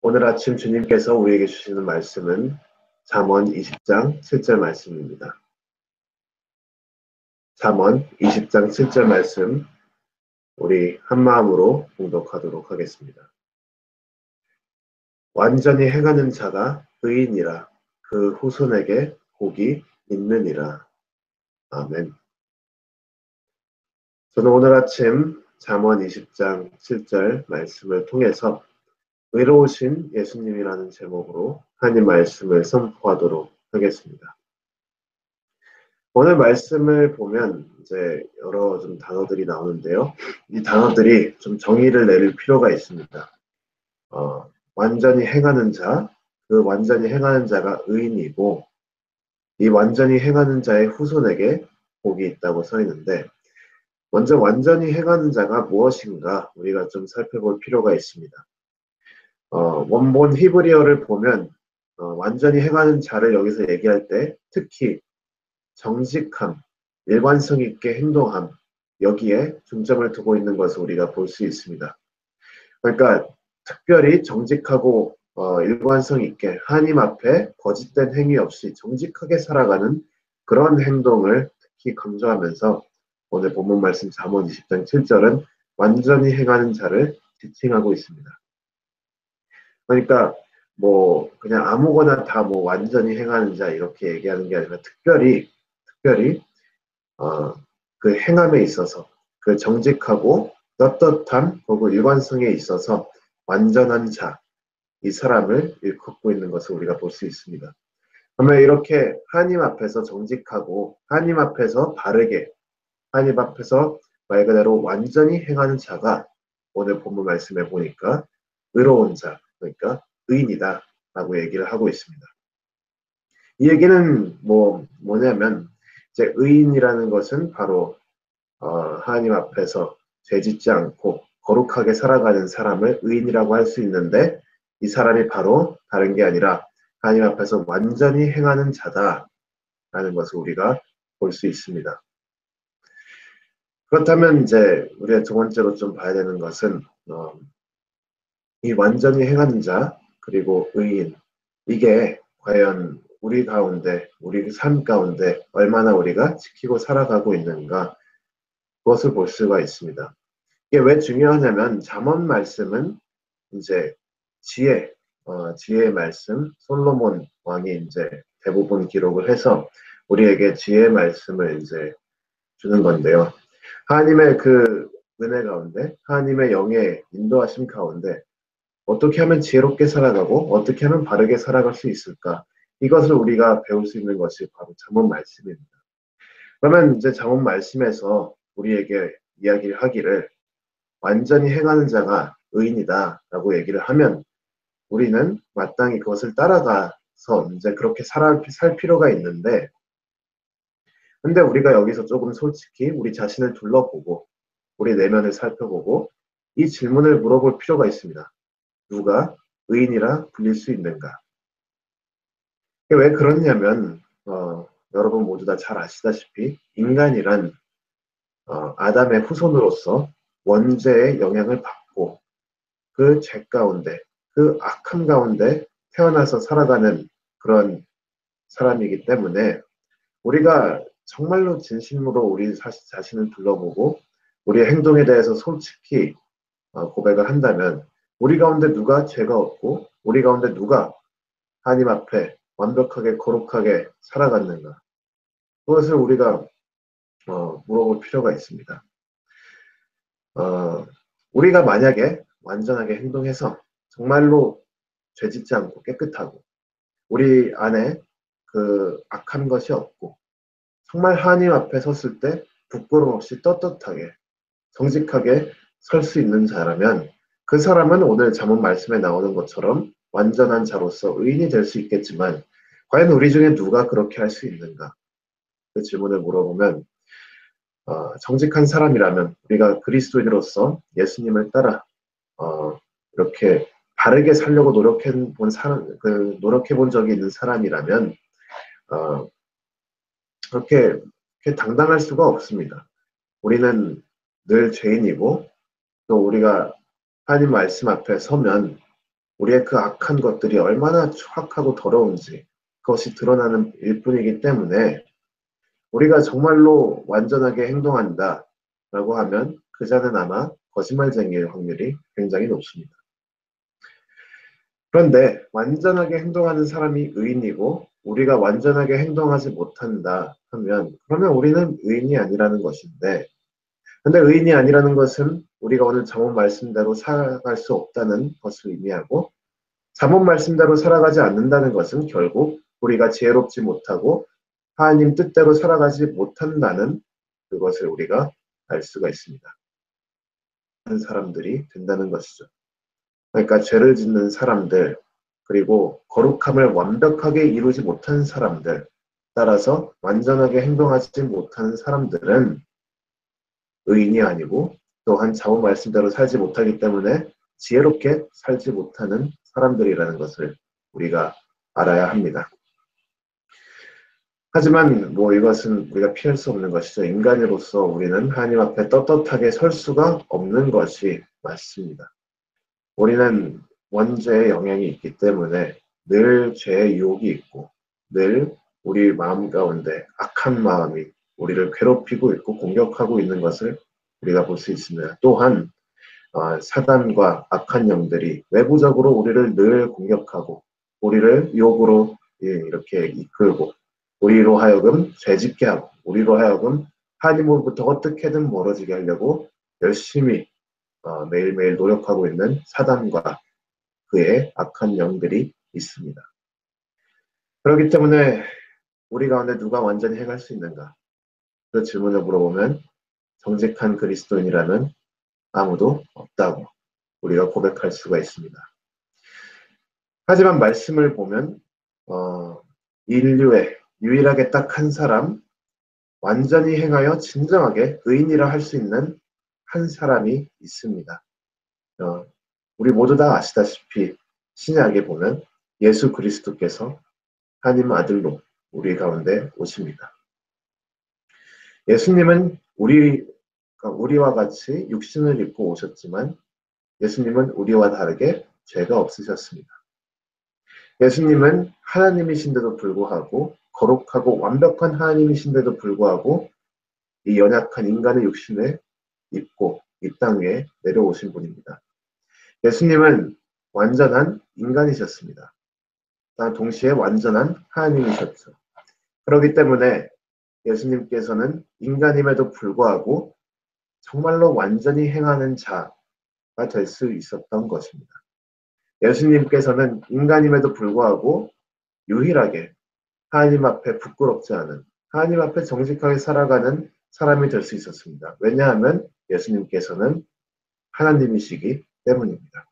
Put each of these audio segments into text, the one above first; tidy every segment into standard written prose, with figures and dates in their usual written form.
오늘 아침 주님께서 우리에게 주시는 말씀은 잠언 20장 7절 말씀입니다. 잠언 20장 7절 말씀 우리 한마음으로 봉독하도록 하겠습니다. 완전히 행하는 자가 의인이라 그 후손에게 복이 있느니라. 아멘. 저는 오늘 아침 잠언 20장 7절 말씀을 통해서 의로우신 예수님이라는 제목으로 하나님 말씀을 선포하도록 하겠습니다. 오늘 말씀을 보면 이제 여러 좀 단어들이 나오는데요. 이 단어들이 좀 정의를 내릴 필요가 있습니다. 완전히 행하는 자, 그 완전히 행하는 자가 의인이고 이 완전히 행하는 자의 후손에게 복이 있다고 써 있는데 먼저 완전히 행하는 자가 무엇인가 우리가 좀 살펴볼 필요가 있습니다. 원본 히브리어를 보면 완전히 행하는 자를 여기서 얘기할 때 특히 정직함, 일관성 있게 행동함, 여기에 중점을 두고 있는 것을 우리가 볼 수 있습니다. 그러니까 특별히 정직하고 일관성 있게 하나님 앞에 거짓된 행위 없이 정직하게 살아가는 그런 행동을 특히 강조하면서 오늘 본문 말씀 잠언 20장 7절은 완전히 행하는 자를 지칭하고 있습니다. 그러니까 뭐 그냥 아무거나 다 뭐 완전히 행하는 자 이렇게 얘기하는 게 아니라 특별히 그 행함에 있어서 그 정직하고 떳떳함 그리고 일관성에 있어서 완전한 자, 이 사람을 일컫고 있는 것을 우리가 볼 수 있습니다. 그러면 이렇게 하나님 앞에서 정직하고 하나님 앞에서 바르게 하나님 앞에서 말 그대로 완전히 행하는 자가 오늘 본문 말씀에 보니까 의로운 자, 그러니까 의인이다 라고 얘기를 하고 있습니다. 이 얘기는 뭐냐면 이제 의인이라는 것은 바로 하나님 앞에서 죄짓지 않고 거룩하게 살아가는 사람을 의인이라고 할 수 있는데 이 사람이 바로 다른 게 아니라 하나님 앞에서 완전히 행하는 자다라는 것을 우리가 볼 수 있습니다. 그렇다면 이제 우리가 두 번째로 좀 봐야 되는 것은 이 완전히 행하는 자 그리고 의인 이게 과연 우리 가운데 우리 삶 가운데 얼마나 우리가 지키고 살아가고 있는가 그것을 볼 수가 있습니다. 이게 왜 중요하냐면 잠언 말씀은 이제 지혜의 말씀 솔로몬 왕이 이제 대부분 기록을 해서 우리에게 지혜의 말씀을 이제 주는 건데요. 하나님의 그 은혜 가운데 하나님의 영의 인도하심 가운데 어떻게 하면 지혜롭게 살아가고 어떻게 하면 바르게 살아갈 수 있을까? 이것을 우리가 배울 수 있는 것이 바로 잠언 말씀입니다. 그러면 이제 잠언 말씀에서 우리에게 이야기를 하기를 완전히 행하는 자가 의인이다 라고 얘기를 하면 우리는 마땅히 그것을 따라가서 이제 그렇게 살 필요가 있는데 근데 우리가 여기서 조금 솔직히 우리 자신을 둘러보고 우리 내면을 살펴보고 이 질문을 물어볼 필요가 있습니다. 누가 의인이라 불릴 수 있는가? 왜 그러냐면 여러분 모두 다 잘 아시다시피 인간이란 아담의 후손으로서 원죄의 영향을 받고 그 죄 가운데 그 악함 가운데 태어나서 살아가는 그런 사람이기 때문에 우리가 정말로 진심으로 우리 자신을 둘러보고 우리의 행동에 대해서 솔직히 고백을 한다면 우리 가운데 누가 죄가 없고 우리 가운데 누가 하나님 앞에 완벽하게 거룩하게 살아갔는가 그것을 우리가 물어볼 필요가 있습니다. 우리가 만약에 완전하게 행동해서 정말로 죄짓지 않고 깨끗하고 우리 안에 그 악한 것이 없고 정말 하나님 앞에 섰을 때 부끄러움 없이 떳떳하게 정직하게 설 수 있는 자라면 그 사람은 오늘 잠언 말씀에 나오는 것처럼 완전한 자로서 의인이 될 수 있겠지만 과연 우리 중에 누가 그렇게 할 수 있는가? 그 질문을 물어보면 정직한 사람이라면 우리가 그리스도인으로서 예수님을 따라 이렇게 바르게 살려고 노력해 본 적이 있는 사람이라면 그렇게 당당할 수가 없습니다. 우리는 늘 죄인이고 또 우리가 하나님 말씀 앞에 서면 우리의 그 악한 것들이 얼마나 추악하고 더러운지 그것이 드러나는 일뿐이기 때문에 우리가 정말로 완전하게 행동한다라고 하면 그 자는 아마 거짓말쟁이일 확률이 굉장히 높습니다. 그런데 완전하게 행동하는 사람이 의인이고 우리가 완전하게 행동하지 못한다 하면 그러면 우리는 의인이 아니라는 것인데, 근데 의인이 아니라는 것은 우리가 오늘 잠언 말씀대로 살아갈 수 없다는 것을 의미하고, 잠언 말씀대로 살아가지 않는다는 것은 결국 우리가 지혜롭지 못하고 하나님 뜻대로 살아가지 못한다는 그것을 우리가 알 수가 있습니다. 하는 사람들이 된다는 것이죠. 그러니까 죄를 짓는 사람들, 그리고 거룩함을 완벽하게 이루지 못한 사람들, 따라서 완전하게 행동하지 못하는 사람들은 의인이 아니고 또한 잠언 말씀대로 살지 못하기 때문에 지혜롭게 살지 못하는 사람들이라는 것을 우리가 알아야 합니다. 하지만 이것은 우리가 피할 수 없는 것이죠. 인간으로서 우리는 하나님 앞에 떳떳하게 설 수가 없는 것이 맞습니다. 우리는 원죄의 영향이 있기 때문에 늘 죄의 유혹이 있고 늘 우리 마음 가운데 악한 마음이 우리를 괴롭히고 있고 공격하고 있는 것을 우리가 볼 수 있습니다. 또한 사단과 악한 영들이 외부적으로 우리를 늘 공격하고 우리를 유혹으로 이렇게 이끌고 우리로 하여금 죄짓게 하고 우리로 하여금 하나님으로부터 어떻게든 멀어지게 하려고 열심히 매일매일 노력하고 있는 사단과 그의 악한 영들이 있습니다. 그렇기 때문에 우리 가운데 누가 완전히 행할 수 있는가? 그 질문을 물어보면 정직한 그리스도인이라는 아무도 없다고 우리가 고백할 수가 있습니다. 하지만 말씀을 보면 인류에 유일하게 딱 한 사람, 완전히 행하여 진정하게 의인이라 할 수 있는 한 사람이 있습니다. 우리 모두 다 아시다시피 신약에 보면 예수 그리스도께서 하나님 아들로 우리 가운데 오십니다. 예수님은 우리와 같이 육신을 입고 오셨지만 예수님은 우리와 다르게 죄가 없으셨습니다. 예수님은 하나님이신데도 불구하고 거룩하고 완벽한 하나님이신데도 불구하고 이 연약한 인간의 육신을 입고 이 땅 위에 내려오신 분입니다. 예수님은 완전한 인간이셨습니다. 동시에 완전한 하나님이셨죠. 그렇기 때문에 예수님께서는 인간임에도 불구하고 정말로 완전히 행하는 자가 될 수 있었던 것입니다. 예수님께서는 인간임에도 불구하고 유일하게 하나님 앞에 부끄럽지 않은, 하나님 앞에 정직하게 살아가는 사람이 될 수 있었습니다. 왜냐하면 예수님께서는 하나님이시기 때문입니다.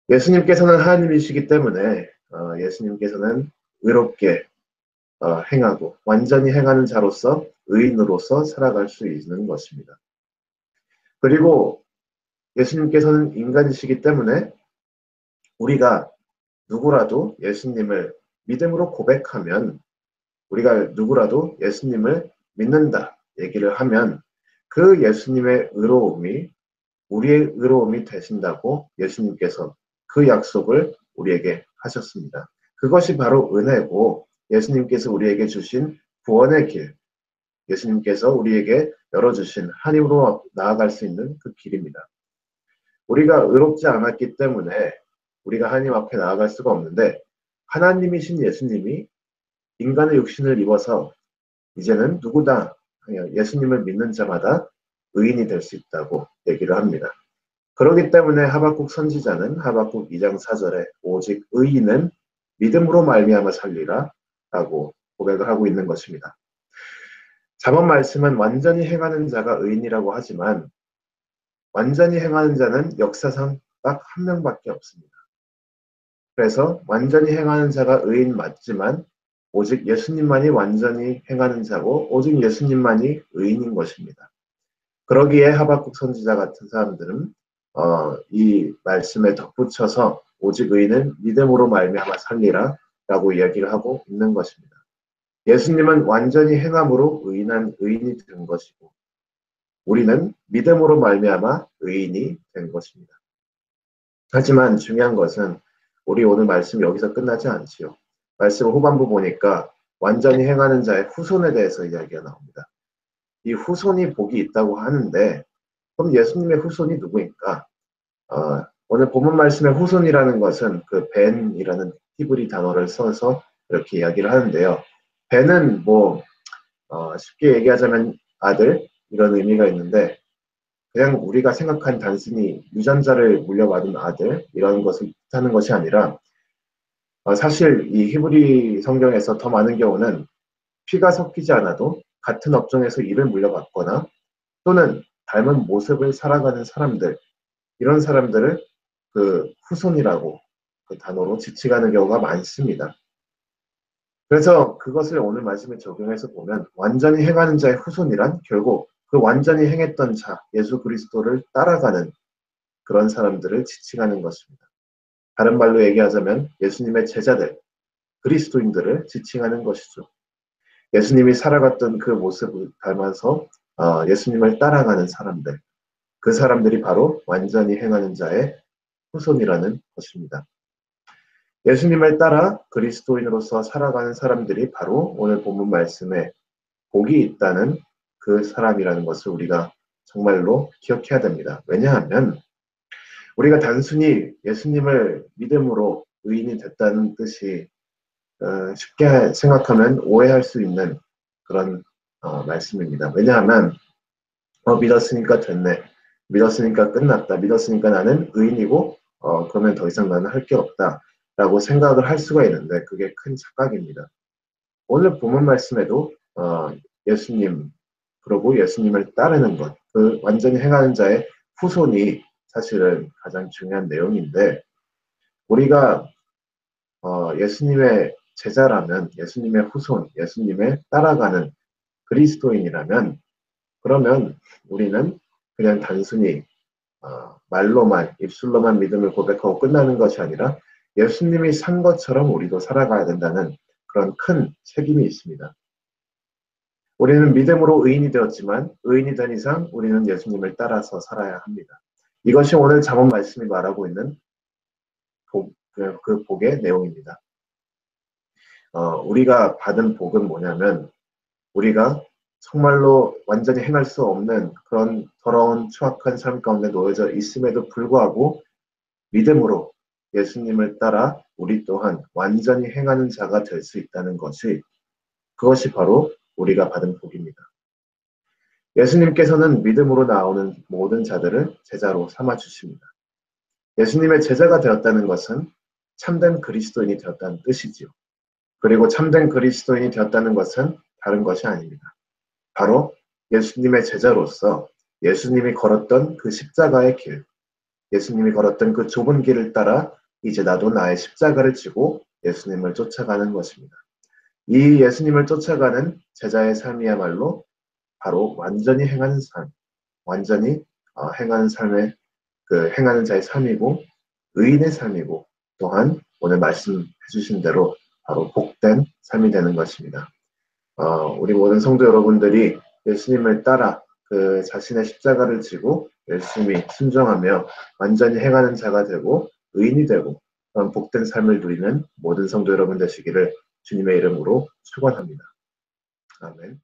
예수님께서는 하나님이시기 때문에 예수님께서는 의롭게 행하고 완전히 행하는 자로서 의인으로서 살아갈 수 있는 것입니다. 그리고 예수님께서는 인간이시기 때문에 우리가 누구라도 예수님을 믿음으로 고백하면, 우리가 누구라도 예수님을 믿는다 얘기를 하면 그 예수님의 의로움이 우리의 의로움이 되신다고 예수님께서 그 약속을 우리에게 하셨습니다. 그것이 바로 은혜고 예수님께서 우리에게 주신 구원의 길, 예수님께서 우리에게 열어주신 하나님으로 나아갈 수 있는 그 길입니다. 우리가 의롭지 않았기 때문에 우리가 하나님 앞에 나아갈 수가 없는데, 하나님이신 예수님이 인간의 육신을 입어서 이제는 누구나 예수님을 믿는 자마다 의인이 될 수 있다고 얘기를 합니다. 그렇기 때문에 하박국 선지자는 하박국 2장 4절에 오직 의인은 믿음으로 말미암아 살리라 라고 고백을 하고 있는 것입니다. 잠언 말씀은 완전히 행하는 자가 의인이라고 하지만 완전히 행하는 자는 역사상 딱 한 명밖에 없습니다. 그래서 완전히 행하는 자가 의인 맞지만 오직 예수님만이 완전히 행하는 자고 오직 예수님만이 의인인 것입니다. 그러기에 하박국 선지자 같은 사람들은 이 말씀에 덧붙여서 오직 의인은 믿음으로 말미암아 살리라 라고 이야기를 하고 있는 것입니다. 예수님은 완전히 행함으로 의인한 의인이 된 것이고 우리는 믿음으로 말미암아 의인이 된 것입니다. 하지만 중요한 것은 우리 오늘 말씀이 여기서 끝나지 않지요. 말씀 후반부 보니까 완전히 행하는 자의 후손에 대해서 이야기가 나옵니다. 이 후손이 복이 있다고 하는데 그럼 예수님의 후손이 누구인가? 오늘 본문 말씀의 후손이라는 것은 그 벤이라는 히브리 단어를 써서 이렇게 이야기를 하는데요. 벤은 쉽게 얘기하자면 아들 이런 의미가 있는데 그냥 우리가 생각한 단순히 유전자를 물려받은 아들 이런 것을 뜻하는 것이 아니라 사실 이 히브리 성경에서 더 많은 경우는 피가 섞이지 않아도 같은 업종에서 일을 물려받거나 또는 닮은 모습을 살아가는 사람들 이런 사람들을 그 후손이라고 그 단어로 지칭하는 경우가 많습니다. 그래서 그것을 오늘 말씀에 적용해서 보면 완전히 행하는 자의 후손이란 결국 그 완전히 행했던 자, 예수 그리스도를 따라가는 그런 사람들을 지칭하는 것입니다. 다른 말로 얘기하자면 예수님의 제자들, 그리스도인들을 지칭하는 것이죠. 예수님이 살아갔던 그 모습을 닮아서 예수님을 따라가는 사람들, 그 사람들이 바로 완전히 행하는 자의 후손이라는 것입니다. 예수님을 따라 그리스도인으로서 살아가는 사람들이 바로 오늘 본문 말씀에 복이 있다는 그 사람이라는 것을 우리가 정말로 기억해야 됩니다. 왜냐하면 우리가 단순히 예수님을 믿음으로 의인이 됐다는 뜻이 쉽게 생각하면 오해할 수 있는 그런 말씀입니다. 왜냐하면 믿었으니까 됐네. 믿었으니까 끝났다. 믿었으니까 나는 의인이고 그러면 더 이상 나는 할 게 없다. 라고 생각을 할 수가 있는데 그게 큰 착각입니다. 오늘 본문 말씀에도 예수님 그리고 예수님을 따르는 것, 그 완전히 행하는 자의 후손이 사실은 가장 중요한 내용인데 우리가 예수님의 제자라면 예수님의 후손, 예수님의 따라가는 그리스도인이라면 그러면 우리는 그냥 단순히 말로만 입술로만 믿음을 고백하고 끝나는 것이 아니라 예수님이 산 것처럼 우리도 살아가야 된다는 그런 큰 책임이 있습니다. 우리는 믿음으로 의인이 되었지만 의인이 된 이상 우리는 예수님을 따라서 살아야 합니다. 이것이 오늘 잠언 말씀이 말하고 있는 그 복의 내용입니다. 우리가 받은 복은 뭐냐면 우리가 정말로 완전히 행할 수 없는 그런 더러운 추악한 삶 가운데 놓여져 있음에도 불구하고 믿음으로 예수님을 따라 우리 또한 완전히 행하는 자가 될 수 있다는 것이 그것이 바로 우리가 받은 복입니다. 예수님께서는 믿음으로 나오는 모든 자들을 제자로 삼아 주십니다. 예수님의 제자가 되었다는 것은 참된 그리스도인이 되었다는 뜻이지요. 그리고 참된 그리스도인이 되었다는 것은 다른 것이 아닙니다. 바로 예수님의 제자로서 예수님이 걸었던 그 십자가의 길, 예수님이 걸었던 그 좁은 길을 따라 이제 나도 나의 십자가를 지고 예수님을 쫓아가는 것입니다. 이 예수님을 쫓아가는 제자의 삶이야말로 바로 완전히 행하는 삶, 완전히 행하는 삶의 행하는 자의 삶이고 의인의 삶이고 또한 오늘 말씀해 주신 대로 바로 복된 삶이 되는 것입니다. 우리 모든 성도 여러분들이 예수님을 따라 그 자신의 십자가를 지고 열심히 순종하며 완전히 행하는 자가 되고 의인이 되고 그런 복된 삶을 누리는 모든 성도 여러분 되시기를 주님의 이름으로 축원합니다. 아멘.